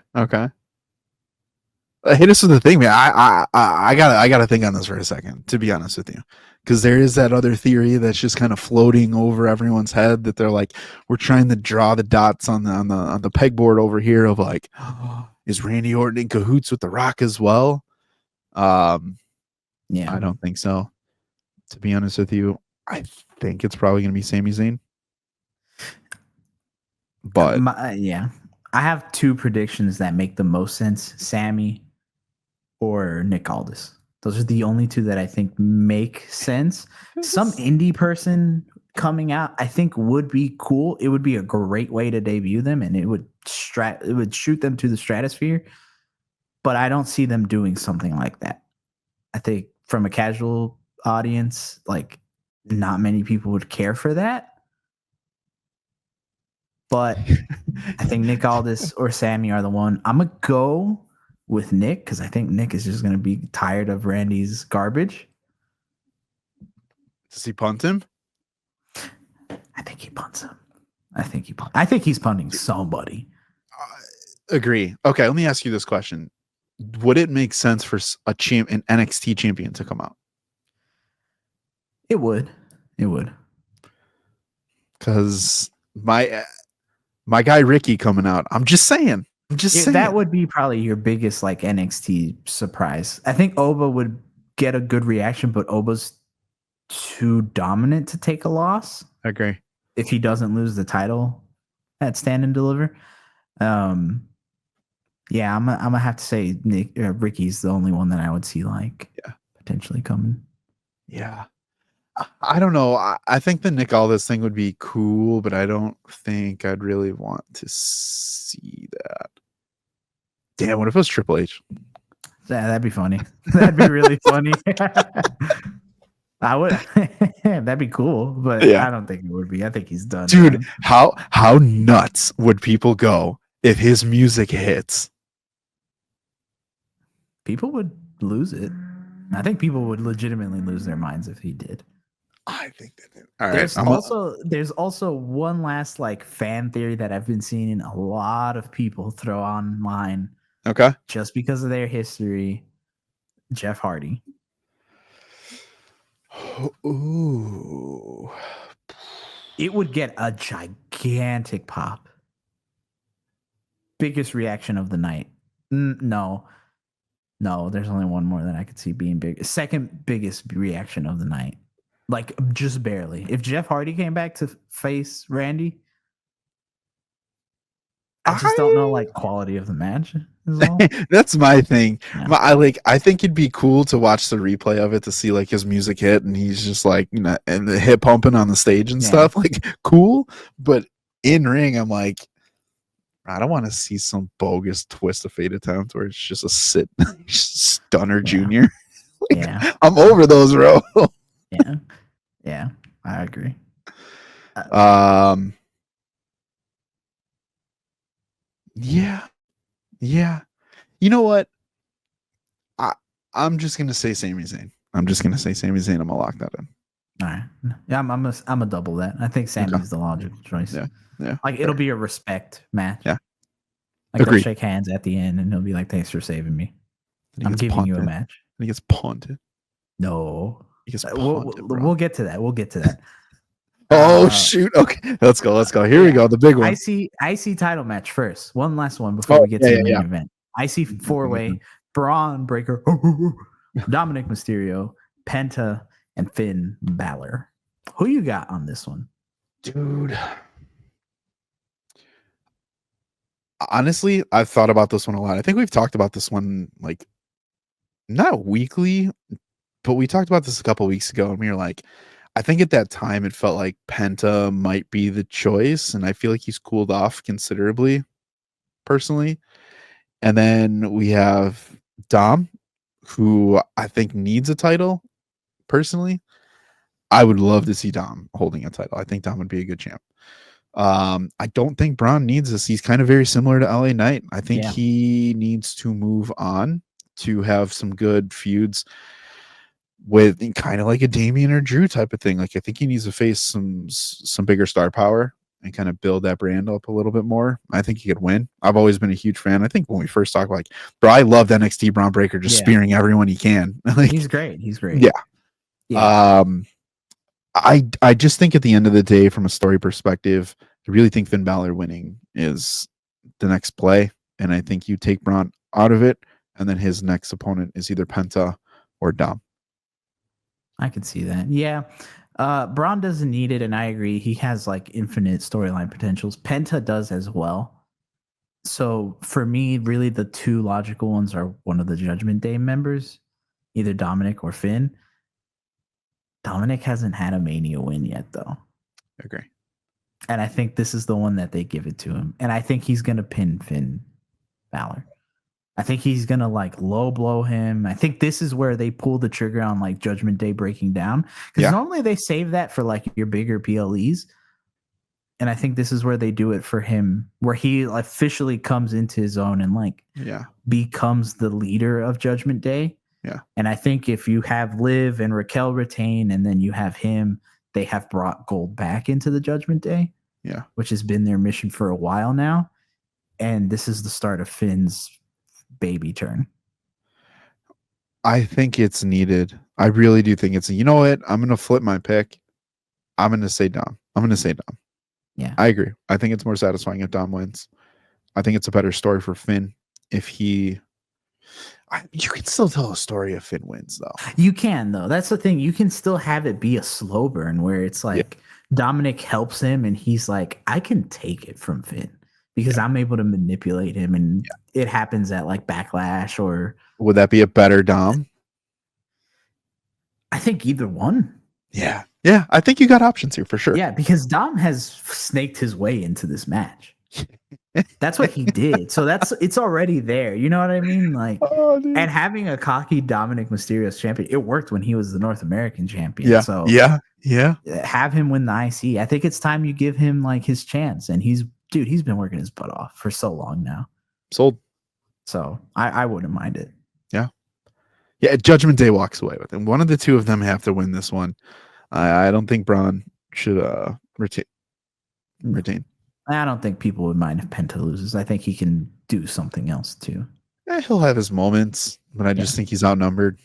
Hey, this is the thing, man. I gotta think on this for a second, to be honest with you, because there is that other theory that's just kind of floating over everyone's head that they're like, we're trying to draw the dots on the pegboard over here of like, is Randy Orton in cahoots with The Rock as well? Yeah, I don't think so. To be honest with you, I think it's probably gonna be Sami Zayn. But I have two predictions that make the most sense: Sammy or Nick Aldis. Those are the only two that I think make sense. Some indie person coming out, I think, would be cool. It would be a great way to debut them, and it would shoot them to the stratosphere. But I don't see them doing something like that. I think from a casual audience, like, not many people would care for that. But I think Nick Aldis or Sammy are the one. I'm gonna go with Nick because I think Nick is just gonna be tired of Randy's garbage. does he punt him? I think he punts him. I think he's punting somebody. Agree. Okay, let me ask you this question: would it make sense for an NXT champion to come out? It would. Because my guy Ricky coming out. I'm just saying. That would be probably your biggest like NXT surprise. I think Oba would get a good reaction, but Oba's too dominant to take a loss. I agree. If he doesn't lose the title at Stand and Deliver. Yeah, I'm gonna have to say Ricky's the only one that I would see like potentially coming. Yeah. I don't know. I think the Nick Aldis thing would be cool, but I don't think I'd really want to see that. Damn, what if it was Triple H? Yeah, that'd be funny. That'd be really funny. I would. That'd be cool, but I don't think it would be. I think he's done. Dude, man. how nuts would people go if his music hits? People would lose it. I think people would legitimately lose their minds if he did. I think that. All right. There's also one last like fan theory that I've been seeing a lot of people throw online. Okay. Just because of their history, Jeff Hardy. Ooh. It would get a gigantic pop. Biggest reaction of the night. No, there's only one more that I could see being big. Second biggest reaction of the night. Like, just barely. If Jeff Hardy came back to face Randy, I just don't know, like, quality of the match. That's my thing. Yeah. I think it'd be cool to watch the replay of it to see like his music hit and he's just like, you know, and the hip pumping on the stage and stuff. Like, cool. But in ring, I'm like, I don't want to see some bogus twist of fate attempt where it's just a stunner junior. Like, I'm over those, bro. Yeah, I agree. Yeah. You know what? I'm just gonna say Sami Zayn. I'm gonna lock that in. All right. Yeah, I'm a double that. I think Sammy's the logical choice. Yeah. Like, it'll be a respect match. Yeah. Like, they'll shake hands at the end and he'll be like, "Thanks for saving me. I'm giving you a match." And he gets punted. No. He gets punted, we'll get to that. Oh shoot! Okay, let's go. Here we go. The big one. IC title match first. One last one before we get to the main event. IC 4-way: Braun Breaker, Dominic Mysterio, Penta, and Finn Balor. Who you got on this one, dude? Honestly, I've thought about this one a lot. I think we've talked about this one like not weekly, but we talked about this a couple weeks ago, and we were like, I think at that time it felt like Penta might be the choice, and I feel like he's cooled off considerably, personally. And then we have Dom, who I think needs a title. Personally, I would love to see Dom holding a title. I think Dom would be a good champ. I don't think Braun needs this. He's kind of very similar to LA Knight. I think Yeah. he needs to move on to have some good feuds with kind of like a Damian or Drew type of thing. Like I think he needs to face some bigger star power and kind of build that brand up a little bit more. I think he could win. I've always been a huge fan. I think when we first talked, like, bro, I loved NXT Braun Breaker just Yeah. spearing everyone he can. Like, He's great. He's great. yeah. Yeah. I just think at the end of the day, from a story perspective, I really think Finn Balor winning is the next play, and I think you take Braun out of it, and then his next opponent is either Penta or Dom. I can see that. Yeah. Braun doesn't need it, and I agree. He has like infinite storyline potentials. Penta does as well. So for me, really the two logical ones are one of the Judgment Day members, either Dominic or Finn. Dominic hasn't had a Mania win yet, though. I agree. And I think this is the one that they give it to him. And I think he's going to pin Finn Balor. I think he's going to like low blow him. I think this is where they pull the trigger on like Judgment Day breaking down. Because normally they save that for like your bigger PLEs. And I think this is where they do it for him, where he officially comes into his own and like becomes the leader of Judgment Day. Yeah. And I think if you have Liv and Raquel retain and then you have him, they have brought gold back into the Judgment Day. Yeah. Which has been their mission for a while now. And this is the start of Finn's baby turn. I think it's needed. I really do think it's, you know what? I'm going to flip my pick. I'm going to say Dom. Yeah. I agree. I think it's more satisfying if Dom wins. I think it's a better story for Finn if he. You can still tell a story if Finn wins, though. You can, though. That's the thing. You can still have it be a slow burn where it's like Dominic helps him and he's like, I can take it from Finn because I'm able to manipulate him, and it happens at like Backlash or. Would that be a better Dom? I think either one. Yeah. Yeah. I think you got options here for sure. Yeah, because Dom has snaked his way into this match. That's what he did. So it's already there. You know what I mean? Like, and having a cocky Dominic Mysterio as champion, it worked when he was the North American champion. Yeah. So have him win the IC. I think it's time you give him like his chance. And he's been working his butt off for so long now. Sold. So I wouldn't mind it. Yeah. Yeah. Judgment Day walks away with it. One of the two of them have to win this one. I don't think Braun should retain. I don't think people would mind if Penta loses. I think he can do something else too. He'll have his moments, but I just think he's outnumbered.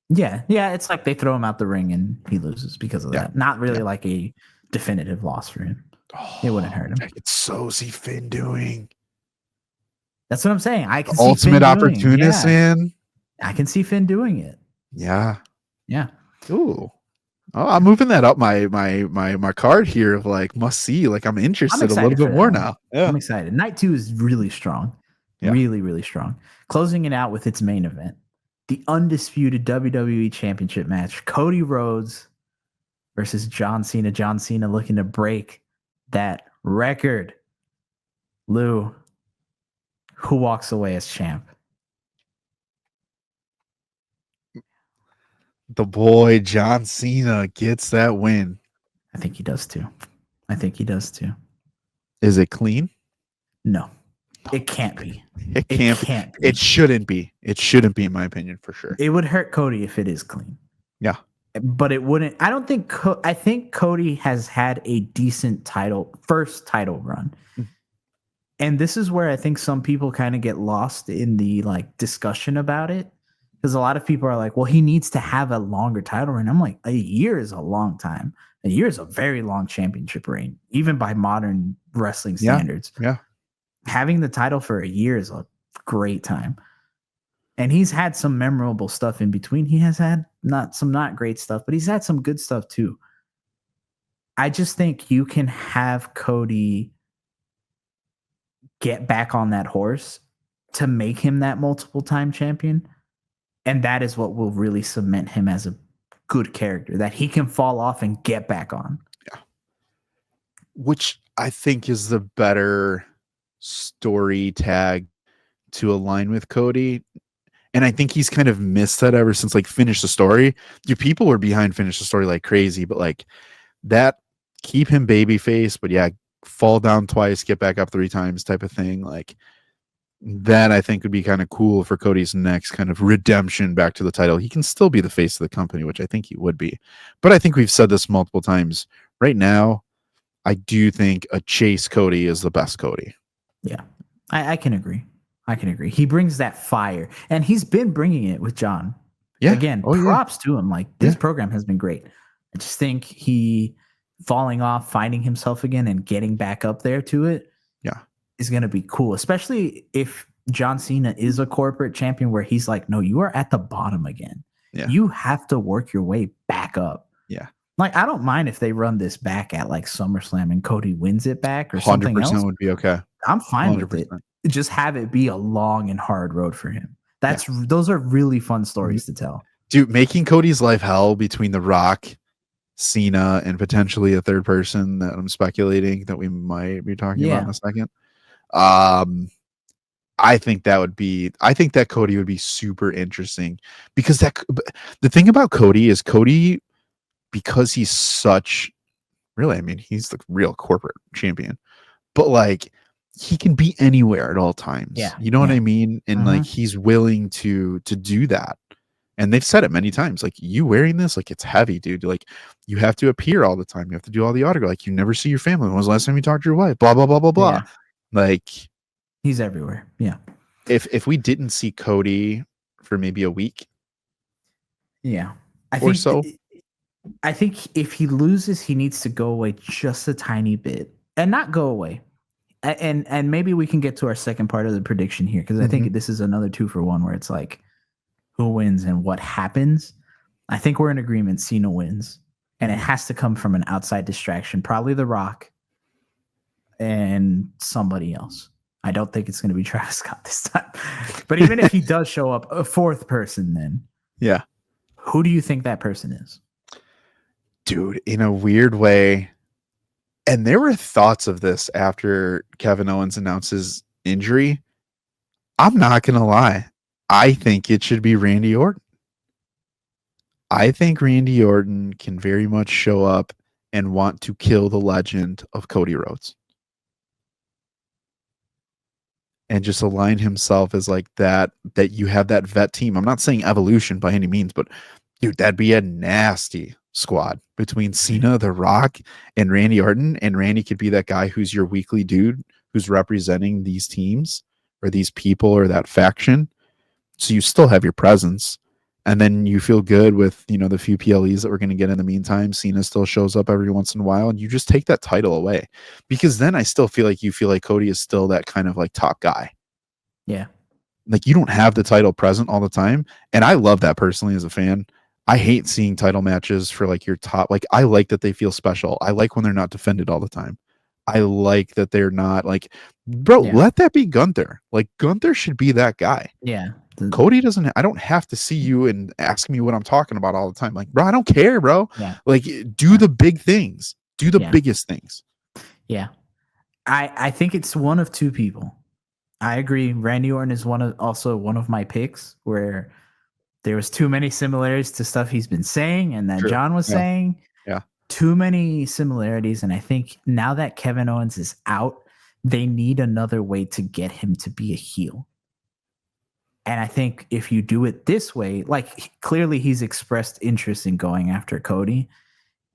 Yeah. Yeah. It's like they throw him out the ring and he loses because of that. Not really like a definitive loss for him. It wouldn't hurt him. I could so see Finn doing. That's what I'm saying. I can see ultimate opportunist, man. I can see Finn doing it. Yeah. Yeah. Ooh. Oh, I'm moving that up my card here of like must see. Like I'm interested a little bit more now. Yeah. I'm excited. Night 2 is really strong. Yeah. Really, really strong. Closing it out with its main event. The undisputed WWE Championship match. Cody Rhodes versus John Cena. John Cena looking to break that record. Lou, who walks away as champ? The boy John Cena gets that win. I think he does too. Is it clean? No. It can't be. It can't be. It shouldn't be. It shouldn't be, in my opinion, for sure. It would hurt Cody if it is clean. Yeah. But it wouldn't. I don't think. I think Cody has had a decent first title run. And this is where I think some people kind of get lost in the like discussion about it. Because a lot of people are like, well, he needs to have a longer title reign. I'm like, a year is a long time. A year is a very long championship reign, even by modern wrestling standards. Yeah. Having the title for a year is a great time. And he's had some memorable stuff in between. He has had not great stuff, but he's had some good stuff too. I just think you can have Cody get back on that horse to make him that multiple time champion. And that is what will really cement him as a good character, that he can fall off and get back on. Yeah. Which I think is the better story tag to align with Cody. And I think he's kind of missed that ever since like Finish the Story. You people were behind Finish the Story like crazy, but like that keep him babyface, but yeah, fall down twice, get back up 3 times type of thing. Like that I think would be kind of cool for Cody's next kind of redemption back to the title. He can still be the face of the company, which I think he would be. But I think we've said this multiple times. Right now, I do think a Chase Cody is the best Cody. Yeah, I can agree. I can agree. He brings that fire, and he's been bringing it with John. Yeah. Again, props to him. Like this program has been great. I just think he falling off, finding himself again, and getting back up there to it. Yeah, is going to be cool, especially if John Cena is a corporate champion where he's like, no, you are at the bottom again. Yeah. You have to work your way back up. Yeah. Like, I don't mind if they run this back at like SummerSlam and Cody wins it back or something else. 100% would be okay. I'm fine 100%. With it. Just have it be a long and hard road for him. Those are really fun stories to tell. Dude, making Cody's life hell between The Rock, Cena, and potentially a third person that I'm speculating that we might be talking about in a second. I think that Cody would be super interesting because the thing about Cody is Cody, because he's such really, I mean, he's the real corporate champion, but like he can be anywhere at all times. Yeah. You know what I mean? And like he's willing to do that. And they've said it many times, like, you wearing this, like, it's heavy, dude. Like, you have to appear all the time. You have to do all the autograph. Like, you never see your family. When was the last time you talked to your wife? Blah, blah, blah, blah, blah. Yeah. Like, he's everywhere. Yeah. If we didn't see Cody for maybe a week. Yeah. I think if he loses, he needs to go away just a tiny bit and not go away. And maybe we can get to our second part of the prediction here, because I think this is another 2-for-1 where it's like, who wins and what happens. I think we're in agreement. Cena wins, and it has to come from an outside distraction, probably The Rock and somebody else. I don't think it's going to be Travis Scott this time, but even if he does show up, a fourth person, then who do you think that person is? Dude, in a weird way, and there were thoughts of this after Kevin Owens announced his injury. I'm not going to lie. I think it should be Randy Orton. I think Randy Orton can very much show up and want to kill the legend of Cody Rhodes. And just align himself as like that you have that vet team. I'm not saying Evolution by any means, but dude, that'd be a nasty squad between Cena, The Rock, and Randy Orton. And Randy could be that guy who's your weekly dude who's representing these teams or these people or that faction. So you still have your presence, and then you feel good with, you know, the few PLEs that we're going to get in the meantime. Cena still shows up every once in a while, and you just take that title away, because then I still feel like you feel like Cody is still that kind of like top guy. Yeah. Like you don't have the title present all the time. And I love that personally as a fan. I hate seeing title matches for like your top. Like I like that they feel special. I like when they're not defended all the time. I like that they're not like, bro, let that be Gunther. Like Gunther should be that guy. Yeah. Cody doesn't, I don't have to see you and ask me what I'm talking about all the time. Like, bro, I don't care, bro. Yeah. Like do the big things, do the biggest things. Yeah. I think it's one of two people. I agree. Randy Orton is also one of my picks, where there was too many similarities to stuff he's been saying and that John was saying. Yeah. Too many similarities. And I think now that Kevin Owens is out, they need another way to get him to be a heel. And I think if you do it this way, like clearly he's expressed interest in going after Cody,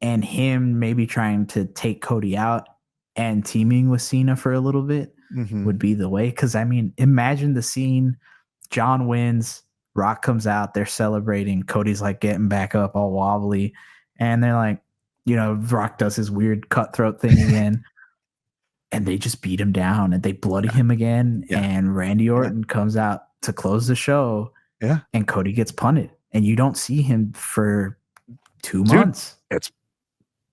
and him maybe trying to take Cody out and teaming with Cena for a little bit would be the way. Because I mean, imagine the scene: John wins, Rock comes out, they're celebrating, Cody's like getting back up all wobbly, and they're like, you know, Rock does his weird cutthroat thing again. And they just beat him down and they bloody him again. And Randy Orton comes out to close the show. Yeah. And Cody gets punted. And you don't see him for 2 months. That's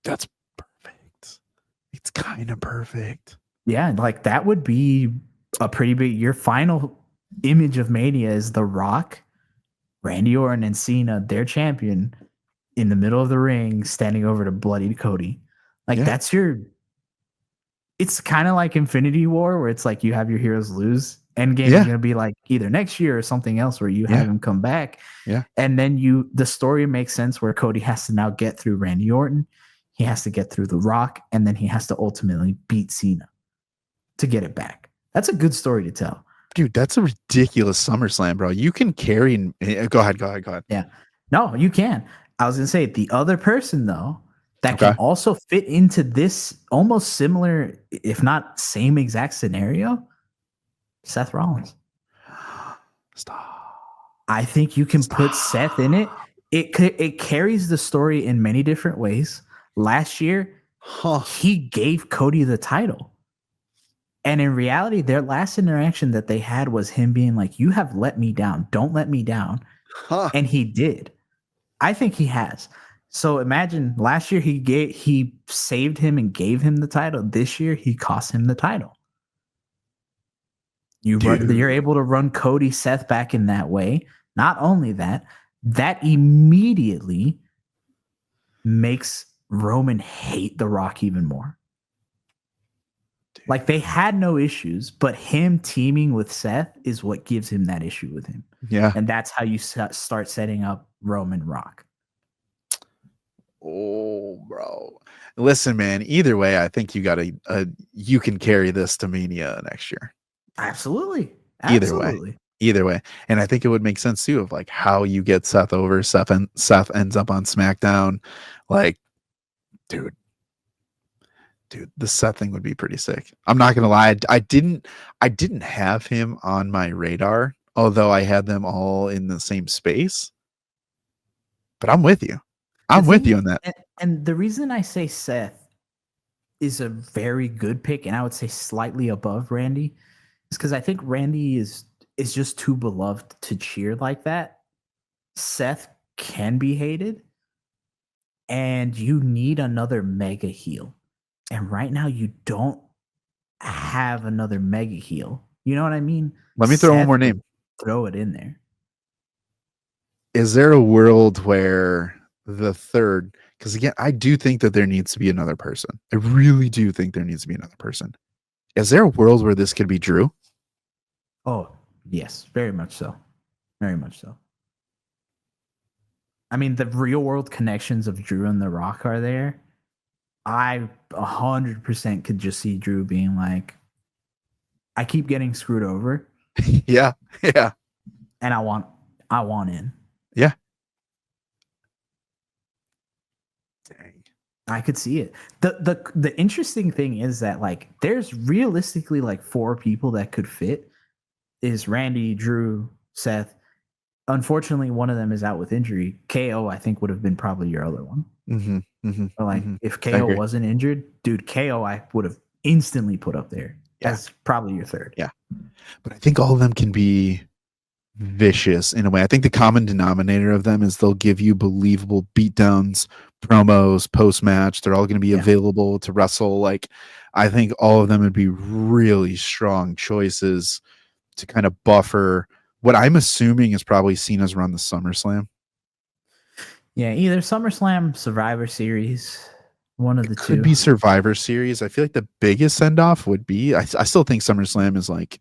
perfect. It's kind of perfect. Yeah. Like that would be a pretty big. Your final image of Mania is The Rock, Randy Orton, and Cena, their champion, in the middle of the ring, standing over to bloody Cody. Like Yeah. that's your. It's kind of like Infinity War, where it's like you have your heroes lose. Endgame is Yeah. going to be like either next year or something else, where you Yeah. have him come back, Yeah. and then the story makes sense where Cody has to now get through Randy Orton, he has to get through The Rock, and then he has to ultimately beat Cena to get it back. That's a good story to tell. Dude, that's a ridiculous SummerSlam, bro. You can carry. Go ahead. Yeah. No, you can. I was going to say the other person, though, that Okay. can also fit into this almost similar, if not same exact scenario, Seth Rollins. Stop. I think you can put Seth in it. It carries the story in many different ways. Last year, he gave Cody the title. And in reality, their last interaction that they had was him being like, "You have let me down. Don't let me down." And he did. I think he has. So imagine last year he saved him and gave him the title. This year he cost him the title. You're able to run Cody Seth back in that way. Not only that, that immediately makes Roman hate The Rock even more. Like they had no issues, but him teaming with Seth is what gives him that issue with him. Yeah. And that's how you start setting up Roman Rock. Oh, bro. Listen, man. Either way, I think you got you can carry this to Mania next year. Absolutely. Either way. And I think it would make sense too of like how you get Seth over. Seth ends up on SmackDown. Like, dude, the Seth thing would be pretty sick. I'm not gonna lie. I didn't have him on my radar, although I had them all in the same space. But I'm with you. I'm with you on that. And the reason I say Seth is a very good pick, and I would say slightly above Randy, is because I think Randy is just too beloved to cheer like that. Seth can be hated, and you need another mega heel. And right now, you don't have another mega heel. You know what I mean? Let me throw one more name. Throw it in there. Is there a world where the third? Because again, I do think that there needs to be another person. I really do think there needs to be another person. Is there a world where this could be Drew? Oh, yes, very much so. Very much so. I mean, the real world connections of Drew and The Rock are there. I 100% could just see Drew being like, I keep getting screwed over. Yeah. And I want in. Yeah. Dang. I could see it. The interesting thing is that like there's realistically like 4 people that could fit. Is Randy, Drew, Seth. Unfortunately, one of them is out with injury. KO, I think, would have been probably your other one. If KO wasn't injured, dude, KO I would have instantly put up there as probably your third. Yeah. But I think all of them can be vicious in a way. I think the common denominator of them is they'll give you believable beatdowns, promos, post-match. They're all going to be available to wrestle. Like, I think all of them would be really strong choices to kind of buffer what I'm assuming is probably seen as around the SummerSlam. Yeah, either SummerSlam, Survivor Series, one of the two. Could be Survivor Series. I feel like the biggest send-off would be, I still think SummerSlam is like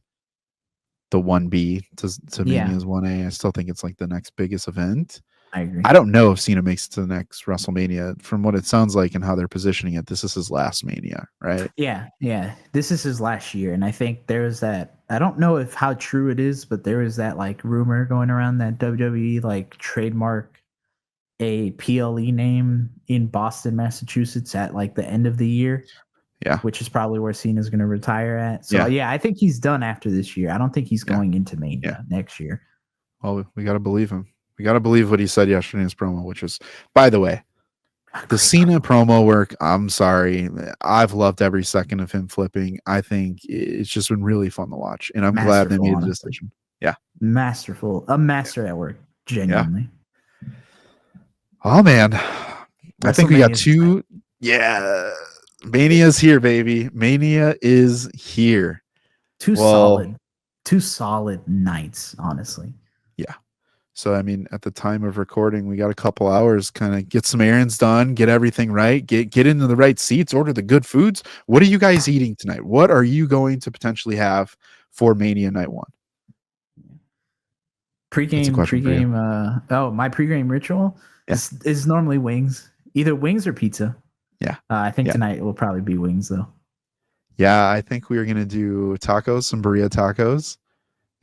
the 1B to Mania is 1A. I still think it's like the next biggest event. I agree. I don't know if Cena makes it to the next WrestleMania. From what it sounds like and how they're positioning it, this is his last Mania, right? Yeah. This is his last year. And I think there's that, I don't know if how true it is, but there is that like rumor going around that WWE like trademark a PLE name in Boston, Massachusetts at like the end of the year. Yeah. Which is probably where Cena's going to retire at. So yeah, I think he's done after this year. I don't think he's going into Mania next year. Well, we got to believe him. We got to believe what he said yesterday in his promo, which was, by the way, the Cena promo work. I'm sorry. I've loved every second of him flipping. I think it's just been really fun to watch. And I'm glad they made the decision. Yeah. Masterful. A master at work. Genuinely. Yeah. Oh, man. I think we got 2. Yeah. Mania's here, baby. Mania is here. Two Well, solid, two solid nights, honestly. yeah. So, I mean, at the time of recording, we got a couple hours, kind of get some errands done, get everything right, get into the right seats, order the good foods. What are you guys eating tonight? What are you going to potentially have for Mania Night 1? That's a question for you. My pregame ritual Yeah. is normally wings, either wings or pizza. Yeah. I think Yeah. tonight will probably be wings though. Yeah, I think we are going to do tacos, some burrito tacos,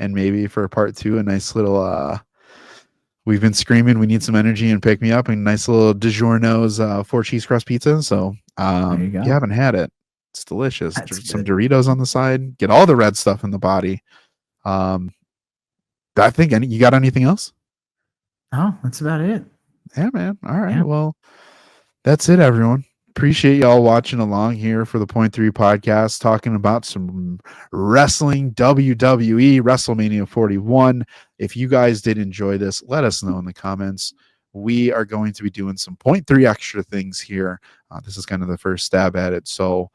and maybe for part 2, a nice little we've been screaming we need some energy and pick me up, and nice little DiGiorno's 4 cheese crust pizza. So There you if go. you haven't had it, it's delicious. That's Some good. Doritos on the side, get all the red stuff in the body. um I think you got anything else? Oh, that's about it. Yeah, man. All right, Yeah. well, that's it, everyone. Appreciate y'all watching along here for the Point 3 podcast, talking about some wrestling, WWE, WrestleMania 41. If you guys did enjoy this, let us know in the comments. We are going to be doing some Point 3 extra things here. This is kind of the first stab at it. So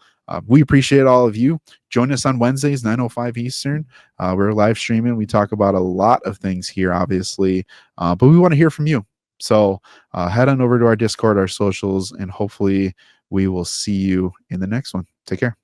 we appreciate all of you. Join us on Wednesdays, 9:05 Eastern. We're live streaming. We talk about a lot of things here, obviously, but we want to hear from you. So head on over to our Discord, our socials, and hopefully we will see you in the next one. Take care.